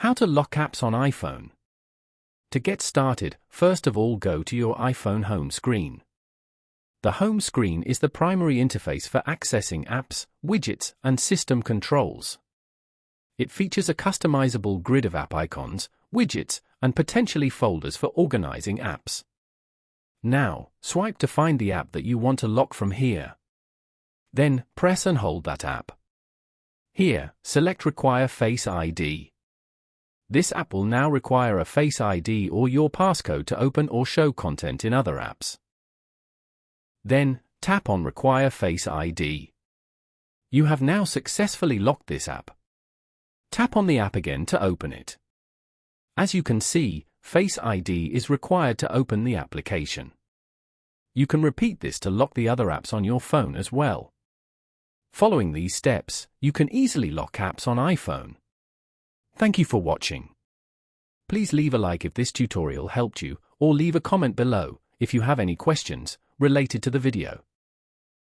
How to lock apps on iPhone. To get started, first of all go to your iPhone home screen. The home screen is the primary interface for accessing apps, widgets, and system controls. It features a customizable grid of app icons, widgets, and potentially folders for organizing apps. Now, swipe to find the app that you want to lock from here. Then, press and hold that app. Here, select Require Face ID. This app will now require a Face ID or your passcode to open or show content in other apps. Then, tap on Require Face ID. You have now successfully locked this app. Tap on the app again to open it. As you can see, Face ID is required to open the application. You can repeat this to lock the other apps on your phone as well. Following these steps, you can easily lock apps on iPhone. Thank you for watching. Please leave a like if this tutorial helped you, or leave a comment below if you have any questions related to the video.